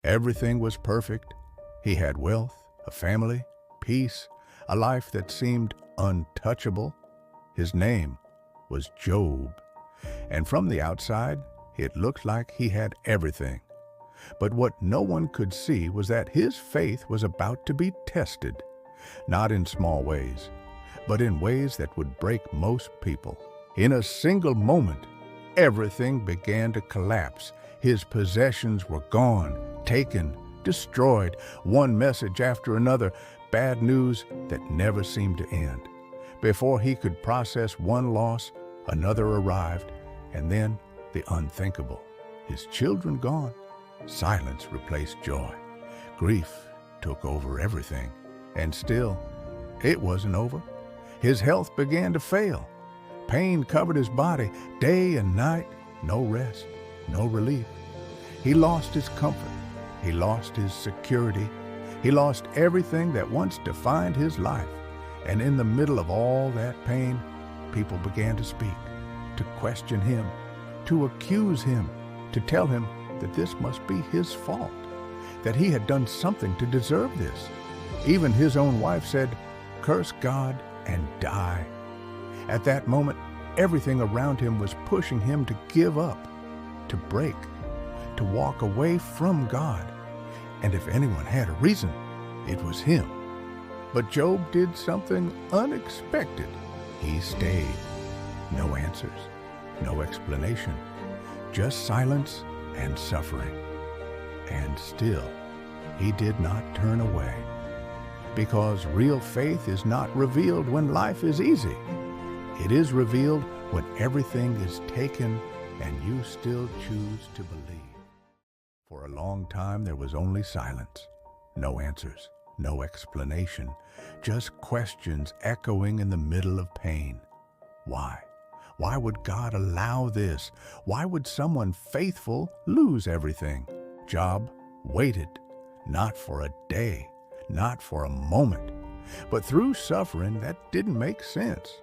Everything was perfect. He had wealth, a family, peace, a life that seemed untouchable. His name was Job, and from the outside, it looked like he had everything. But what no one could see was that his faith was about to be tested, not in small ways, but in ways that would break most people. In a single moment, everything began to collapse. His possessions were gone, taken, destroyed, one message after another, bad news that never seemed to end. Before he could process one loss, another arrived, and then the unthinkable. His children gone. Silence replaced joy. Grief took over everything. And still, it wasn't over. His health began to fail. Pain covered his body, day and night, no rest, no relief. He lost his comfort. He lost his security. He lost everything that once defined his life. And in the middle of all that pain, people began to speak, to question him, to accuse him, to tell him that this must be his fault, that he had done something to deserve this. Even his own wife said, "Curse God and die." At that moment, everything around him was pushing him to give up, to break, to walk away from God. And if anyone had a reason, it was him. But Job did something unexpected. He stayed. No answers, no explanation, just silence and suffering. And still, he did not turn away. Because real faith is not revealed when life is easy. It is revealed when everything is taken and you still choose to believe. For a long time, there was only silence, no answers, no explanation, just questions echoing in the middle of pain. Why? Why would God allow this? Why would someone faithful lose everything? Job waited, not for a day, not for a moment, but through suffering that didn't make sense.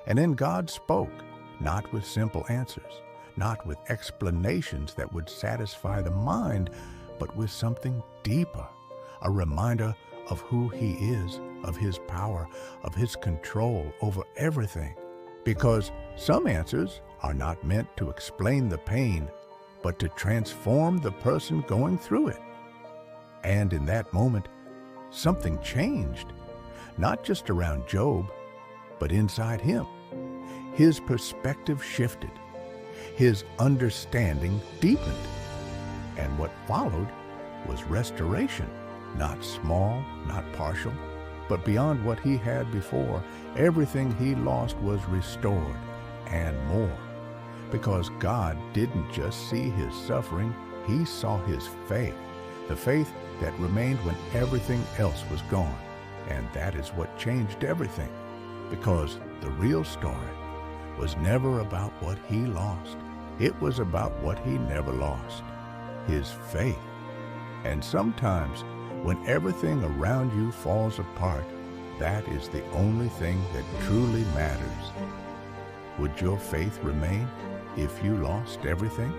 And then God spoke, not with simple answers, not with explanations that would satisfy the mind, but with something deeper, a reminder of who he is, of his power, of his control over everything. Because some answers are not meant to explain the pain, but to transform the person going through it. And in that moment, something changed, not just around Job, but inside him. His perspective shifted. His understanding deepened. And what followed was restoration, not small, not partial, but beyond what he had before. Everything he lost was restored and more. Because God didn't just see his suffering, he saw his faith, the faith that remained when everything else was gone. And that is what changed everything. Because the real story was never about what he lost. It was about what he never lost, his faith. And sometimes, when everything around you falls apart, that is the only thing that truly matters. Would your faith remain if you lost everything?